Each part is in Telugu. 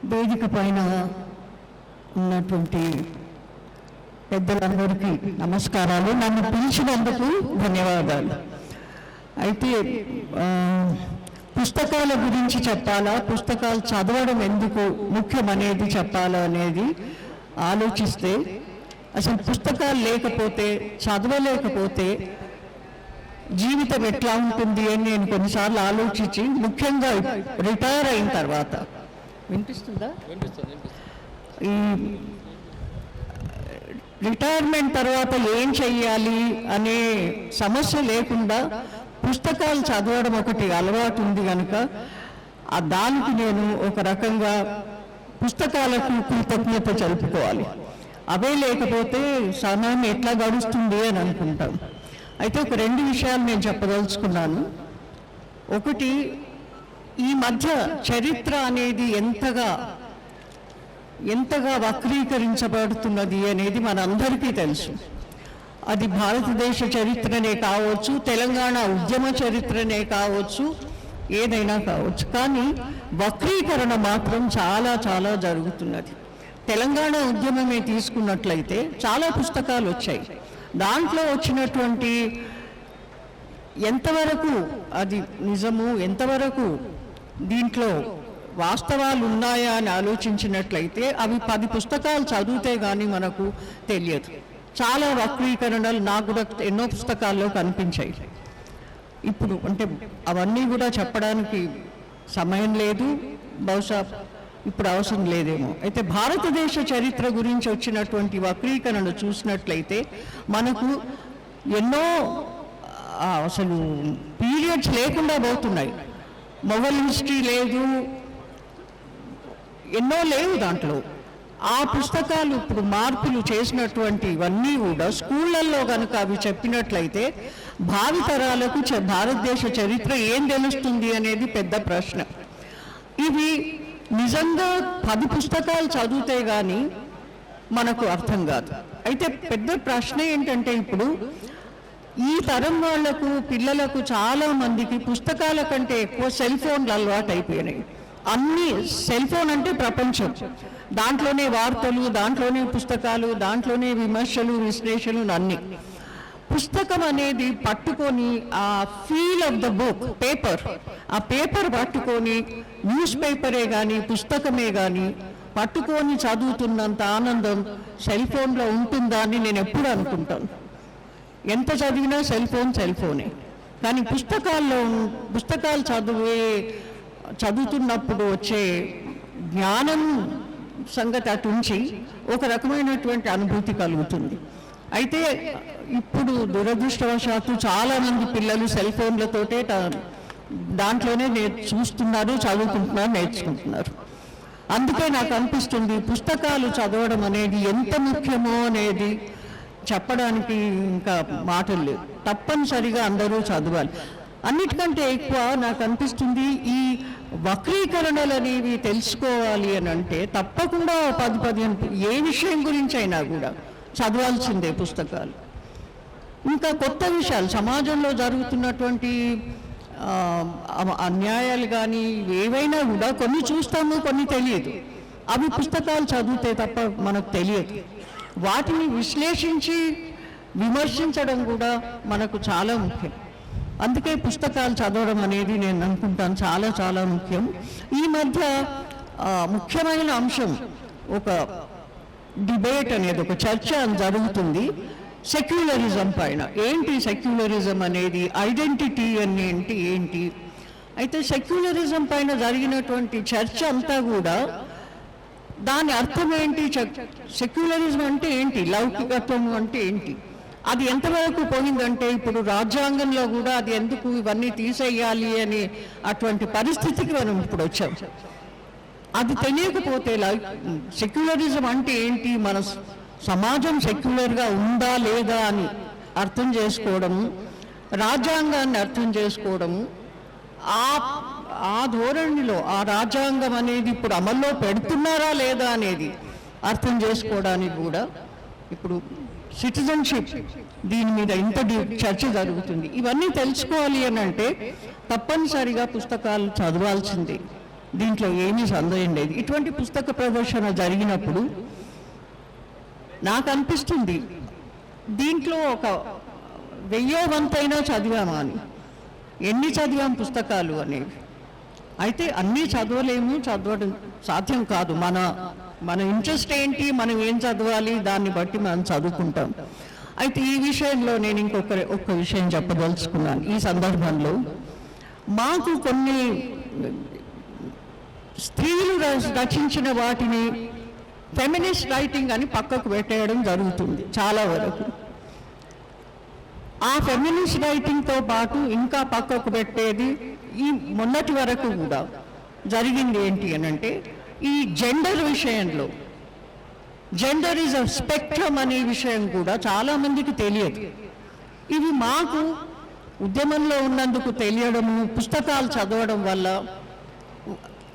వేదిక పైన ఉన్నటువంటి పెద్దలందరికీ నమస్కారాలు. నన్ను పిలిచినందుకు ధన్యవాదాలు. అయితే పుస్తకాల గురించి చెప్పాలా, పుస్తకాలు చదవడం ఎందుకు ముఖ్యమనేది చెప్పాలా అనేది ఆలోచిస్తే, అసలు పుస్తకాలు లేకపోతే, చదవలేకపోతే జీవితం ఎట్లా ఉంటుంది అని నేను కొన్నిసార్లు ఆలోచించి, ముఖ్యంగా రిటైర్ అయిన తర్వాత, వినిపిస్తుందా? ఈ రిటైర్మెంట్ తర్వాత ఏం చెయ్యాలి అనే సమస్య లేకుండా పుస్తకాలు చదవడం ఒకటి అలవాటు ఉంది కనుక దానికి నేను ఒక రకంగా పుస్తకాలకు కృతజ్ఞత జరుపుకోవాలి. అవే లేకపోతే సమయం ఎట్లా గడుస్తుంది అని అనుకుంటాం. అయితే ఒక 2 విషయాలు నేను చెప్పదలుచుకున్నాను. ఒకటి, ఈ మధ్య చరిత్ర అనేది ఎంతగా వక్రీకరించబడుతున్నది అనేది మనందరికీ తెలుసు. అది భారతదేశ చరిత్రనే కావచ్చు, తెలంగాణ ఉద్యమ చరిత్రనే కావచ్చు, ఏదైనా కావచ్చు. కానీ వక్రీకరణ మాత్రం చాలా చాలా జరుగుతున్నది. తెలంగాణ ఉద్యమమే తీసుకున్నట్లయితే చాలా పుస్తకాలు వచ్చాయి. దాంట్లో వచ్చినటువంటి ఎంతవరకు అది నిజము, ఎంతవరకు దీంట్లో వాస్తవాలు ఉన్నాయా అని ఆలోచించినట్లయితే అవి 10 పుస్తకాలు చదివితే కానీ మనకు తెలియదు. చాలా వక్రీకరణలు నాకు కూడా ఎన్నో పుస్తకాల్లో కనిపించాయి. ఇప్పుడు అంటే అవన్నీ కూడా చెప్పడానికి సమయం లేదు, బహుశా ఇప్పుడు అవసరం లేదేమో. అయితే భారతదేశ చరిత్ర గురించి వచ్చినటువంటి వక్రీకరణ చూసినట్లయితే మనకు ఎన్నో అసలు పీరియడ్స్ లేకుండా పోతున్నాయి. మొఘల్ హిస్టరీ లేదు, ఎన్నో లేవు దాంట్లో. ఆ పుస్తకాలు ఇప్పుడు మార్పులు చేసినటువంటివన్నీ కూడా స్కూళ్ళల్లో కనుక అవి చెప్పినట్లయితే భావితరాలకు భారతదేశ చరిత్ర ఏం తెలుస్తుంది అనేది పెద్ద ప్రశ్న. ఇవి నిజంగా 10 పుస్తకాలు చదివితే కానీ మనకు అర్థం కాదు. అయితే పెద్ద ప్రశ్న ఏంటంటే, ఇప్పుడు ఈ తరం వాళ్లకు, పిల్లలకు చాలా మందికి పుస్తకాల కంటే ఎక్కువ సెల్ ఫోన్లు అలవాటు అయిపోయినాయి. అన్ని సెల్ ఫోన్ అంటే ప్రపంచం, దాంట్లోనే వార్తలు, దాంట్లోనే పుస్తకాలు, దాంట్లోనే విమర్శలు, విశ్లేషణలు అన్నీ. పుస్తకం అనేది పట్టుకొని ఆ ఫీల్ ఆఫ్ ద బుక్, ఆ పేపర్ పట్టుకొని, న్యూస్ పేపరే కానీ పుస్తకమే కానీ పట్టుకొని చదువుతున్నంత ఆనందం సెల్ ఫోన్లో ఉంటుందా అని నేను ఎప్పుడు అనుకుంటాను. ఎంత చదివినా సెల్ ఫోనే. కానీ పుస్తకాలు చదువుతున్నప్పుడు వచ్చే జ్ఞానం సంగతి అటుంచి ఒక రకమైనటువంటి అనుభూతి కలుగుతుంది. అయితే ఇప్పుడు దురదృష్టవశాత్తు చాలామంది పిల్లలు సెల్ ఫోన్లతోటే దాంట్లోనే చూస్తున్నారు, చదువుకుంటున్నారు, నేర్చుకుంటున్నారు. అందుకే నాకు అనిపిస్తుంది పుస్తకాలు చదవడం అనేది ఎంత ముఖ్యమో అనేది చెప్పడానికి ఇంకా మాటలు లేవు. తప్పనిసరిగా అందరూ చదవాలి. అన్నిటికంటే ఎక్కువ నాకు అనిపిస్తుంది ఈ వక్రీకరణలు అనేవి తెలుసుకోవాలి అని అంటే తప్పకుండా 10-15 ఏ విషయం గురించి అయినా కూడా చదవాల్సిందే పుస్తకాలు. ఇంకా కొత్త విషయాలు, సమాజంలో జరుగుతున్నటువంటి అన్యాయాలు కానీ ఏవైనా కూడా కొన్ని చూస్తాము, కొన్ని తెలియదు. అవి పుస్తకాలు చదివితే తప్ప మనకు తెలియదు. వాటిని విశ్లేషించి విమర్శించడం కూడా మనకు చాలా ముఖ్యం. అందుకే పుస్తకాలు చదవడం అనేది నేను అనుకుంటాను చాలా చాలా ముఖ్యం. ఈ మధ్య ముఖ్యమైన అంశం, ఒక డిబేట్ అనేది, ఒక చర్చ జరుగుతుంది సెక్యులరిజం పైన. ఏంటి సెక్యులరిజం అనేది, ఐడెంటిటీ అనేది ఏంటి? అయితే సెక్యులరిజం పైన జరిగినటువంటి చర్చ అంతా కూడా దాని అర్థం ఏంటి, సెక్యులరిజం అంటే ఏంటి, లౌకికత్వం అంటే ఏంటి, అది ఎంతవరకు పోయిందంటే ఇప్పుడు రాజ్యాంగంలో కూడా అది ఎందుకు ఇవన్నీ తీసేయాలి అని అటువంటి పరిస్థితికి మనం ఇప్పుడు వచ్చాం. అది తెలియకపోతే సెక్యులరిజం అంటే ఏంటి, మన సమాజం సెక్యులర్గా ఉందా లేదా అని అర్థం చేసుకోవడము, రాజ్యాంగాన్ని అర్థం చేసుకోవడము, ఆ ధోరణిలో ఆ రాజ్యాంగం అనేది ఇప్పుడు అమల్లో పెడుతున్నారా లేదా అనేది అర్థం చేసుకోవడానికి కూడా ఇప్పుడు సిటిజన్షిప్ దీని మీద ఇంత చర్చ జరుగుతుంది. ఇవన్నీ తెలుసుకోవాలి అని అంటే తప్పనిసరిగా పుస్తకాలు చదవాల్సిందే. దీంట్లో ఏమీ సందేహం లేదు. ఇటువంటి పుస్తక ప్రదర్శన జరిగినప్పుడు నాకు అనిపిస్తుంది దీంట్లో ఒక 1000 వంతైనా చదివామా అని. ఎన్ని చదివాం పుస్తకాలు అనేవి. అయితే అన్నీ చదవలేము, చదవడం సాధ్యం కాదు. మన ఇంట్రెస్ట్ ఏంటి, మనం ఏం చదవాలి, దాన్ని బట్టి మనం చదువుకుంటాం. అయితే ఈ విషయంలో నేను ఒక్క విషయం చెప్పదలుచుకున్నాను. ఈ సందర్భంలో మాకు కొన్ని స్త్రీలు రచించిన వాటిని ఫెమినిస్ట్ రైటింగ్ అని పక్కకు పెట్టేయడం జరుగుతుంది చాలా వరకు. ఆ ఫెమినిస్ట్ రైటింగ్తో పాటు ఇంకా పక్కకు పెట్టేది ఈ మొన్నటి వరకు కూడా జరిగింది ఏంటి అని అంటే, ఈ జెండర్ విషయంలో జెండర్ ఈజ్ అ స్పెక్ట్రమ్ అనే విషయం కూడా చాలామందికి తెలియదు. ఇవి మాకు ఉద్యమంలో ఉన్నందుకు తెలియడము, పుస్తకాలు చదవడం వల్ల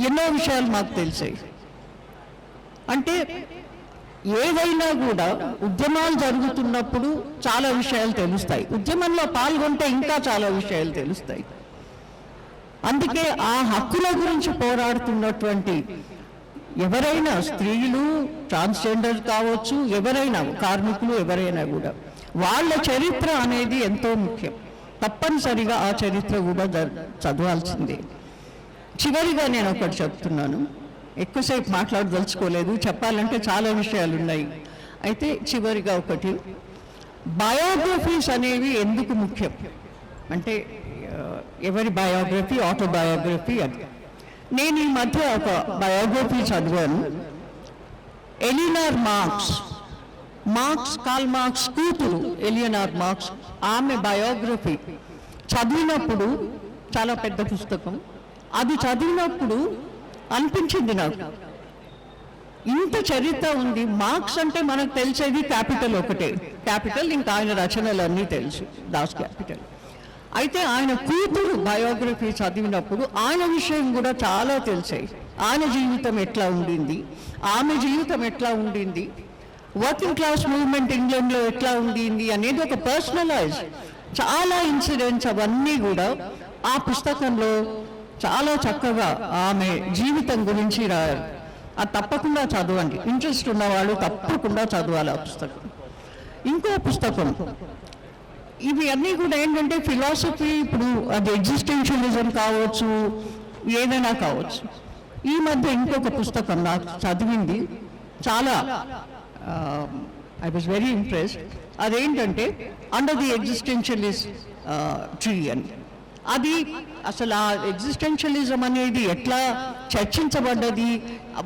ఎన్నో విషయాలు మాకు తెలిసాయి. అంటే ఏదైనా కూడా ఉద్యమాలు జరుగుతున్నప్పుడు చాలా విషయాలు తెలుస్తాయి, ఉద్యమంలో పాల్గొంటే ఇంకా చాలా విషయాలు తెలుస్తాయి. అందుకే ఆ హక్కుల గురించి పోరాడుతున్నటువంటి ఎవరైనా, స్త్రీలు, ట్రాన్స్జెండర్ కావచ్చు, ఎవరైనా, కార్మికులు, ఎవరైనా కూడా వాళ్ళ చరిత్ర అనేది ఎంతో ముఖ్యం. తప్పనిసరిగా ఆ చరిత్ర కూడా చదవాల్సిందే. చివరిగా నేను ఒకటి చెప్తున్నాను, ఎక్కువసేపు మాట్లాడదలుచుకోలేదు, చెప్పాలంటే చాలా విషయాలు ఉన్నాయి. అయితే చివరిగా ఒకటి, బయోగ్రఫీస్ అనేవి ఎందుకు ముఖ్యం అంటే, ఎవరి బయోగ్రఫీ, ఆటోబయోగ్రఫీ అది. నేను ఈ మధ్య ఒక బయోగ్రఫీ చదివాను. ఎలినార్ మార్క్స్, కార్ల్ మార్క్స్ కూతురు ఎలినార్ మార్క్స్, ఆమె బయోగ్రఫీ చదివినప్పుడు, చాలా పెద్ద పుస్తకం, అది చదివినప్పుడు అనిపించింది నాకు, ఇంత చరిత్ర ఉంది. మార్క్స్ అంటే మనకు తెలిసేది క్యాపిటల్ ఒకటే, క్యాపిటల్, ఇంకా ఆయన రచనలన్నీ తెలుసు, దాస్ క్యాపిటల్. అయితే ఆయన కూతురు బయోగ్రఫీ చదివినప్పుడు ఆయన విషయం కూడా చాలా తెలిసాయి. ఆయన జీవితం ఎట్లా ఉండింది, ఆమె జీవితం ఎట్లా ఉండింది, వర్కింగ్ క్లాస్ మూవ్మెంట్ ఇంగ్లాండ్లో ఎట్లా ఉండింది అనేది ఒక పర్సనలైజ్ చాలా ఇన్సిడెంట్స్, అవన్నీ కూడా ఆ పుస్తకంలో చాలా చక్కగా ఆమె జీవితం గురించి రాయారు. అది తప్పకుండా చదవండి, ఇంట్రెస్ట్ ఉన్నవాళ్ళు తప్పకుండా చదవాలి ఆ పుస్తకం. ఇంకో పుస్తకం, ఇవి అన్నీ కూడా ఏంటంటే ఫిలాసఫీ, ఇప్పుడు అది ఎగ్జిస్టెన్షియలిజం కావచ్చు, ఏదైనా కావచ్చు. ఈ మధ్య ఇంకొక పుస్తకం నాకు చదివింది, చాలా ఐ వాజ్ వెరీ ఇంప్రెస్డ్. అదేంటంటే అండర్ ది ఎగ్జిస్టెన్షియలిస్ట్ ట్రీ అని. అది అసలు ఆ ఎగ్జిస్టెన్షియలిజం అనేది ఎట్లా చర్చించబడ్డది,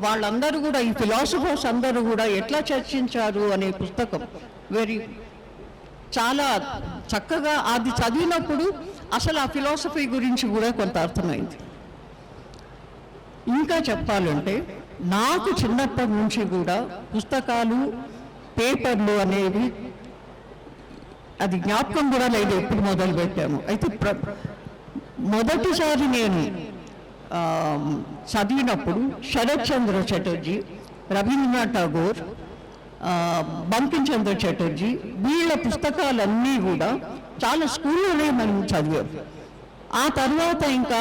వాళ్ళందరూ కూడా, ఈ ఫిలాసఫర్స్ అందరూ కూడా ఎట్లా చర్చించారు అనే పుస్తకం. చాలా చక్కగా అది చదివినప్పుడు అసలు ఆ ఫిలాసఫీ గురించి కూడా కొంత అర్థమైంది. ఇంకా చెప్పాలంటే నాకు చిన్నప్పటి నుంచి కూడా పుస్తకాలు, పేపర్లు అనేవి అది జ్ఞాపకం కూడా లేదు ఎప్పుడు మొదలు పెట్టాము. అయితే మొదటిసారి నేను చదివినప్పుడు శరత్ చంద్ర చటర్జీ, రవీంద్రనాథ్ ఠాగూర్, బంకిం చంద్ర చటర్జీ, వీళ్ళ పుస్తకాలన్నీ కూడా చాలా స్కూల్లోనే మనం చదివాం. ఆ తర్వాత ఇంకా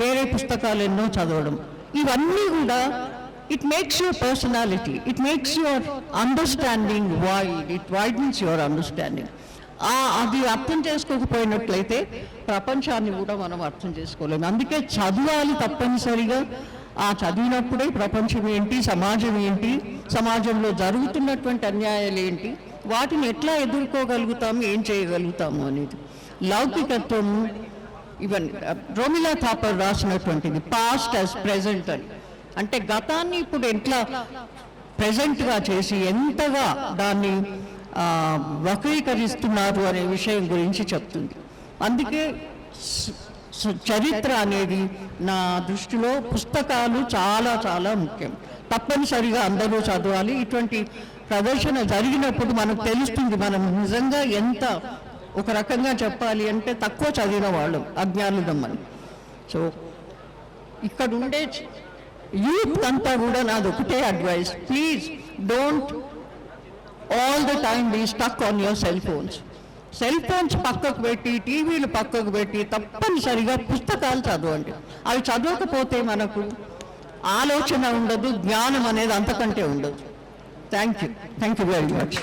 వేరే పుస్తకాలు ఎన్నో చదవడం, ఇవన్నీ కూడా it makes your personality, it makes your understanding wide, it widens your understanding. అది అర్థం చేసుకోకపోయినట్లయితే ప్రపంచాన్ని కూడా మనం అర్థం చేసుకోలేము. అందుకే చదవాలి తప్పనిసరిగా. ఆ చదివినప్పుడే ప్రపంచం ఏంటి, సమాజం ఏంటి, సమాజంలో జరుగుతున్నటువంటి అన్యాయాలు ఏంటి, వాటిని ఎట్లా ఎదుర్కోగలుగుతాము, ఏం చేయగలుగుతాము అనేది. లౌకికత్వము, ఈవెన్ రోమిలా థాపర్ రాసినటువంటిది పాస్ట్ యాజ్ ప్రెజెంట్ అని, అంటే గతాన్ని ఇప్పుడు ఎట్లా ప్రెజెంట్గా చేసి ఎంతగా దాన్ని వక్రీకరిస్తున్నారు అనే విషయం గురించి చెప్తుంది. అందుకే చరిత్ర అనేది నా దృష్టిలో పుస్తకాలు చాలా చాలా ముఖ్యం. తప్పనిసరిగా అందరూ చదవాలి. ఇటువంటి ప్రదర్శన జరిగినప్పుడు మనకు తెలుస్తుంది మనం నిజంగా ఎంత, ఒక రకంగా చెప్పాలి అంటే తక్కువ చదివిన వాళ్ళం, అజ్ఞానులమ్మని. సో ఇక్కడ ఉండే యూత్ అంతా కూడా నాది ఒకటే advice, please don't all the time be stuck on your cell phones. Cell phones పక్కకు పెట్టి, టీవీలు పక్కకు పెట్టి తప్పనిసరిగా పుస్తకాలు చదవండి. అవి చదవకపోతే మనకు ఆలోచన ఉండదు, జ్ఞానం అనేది అంతకంటే ఉండదు. Thank you very much.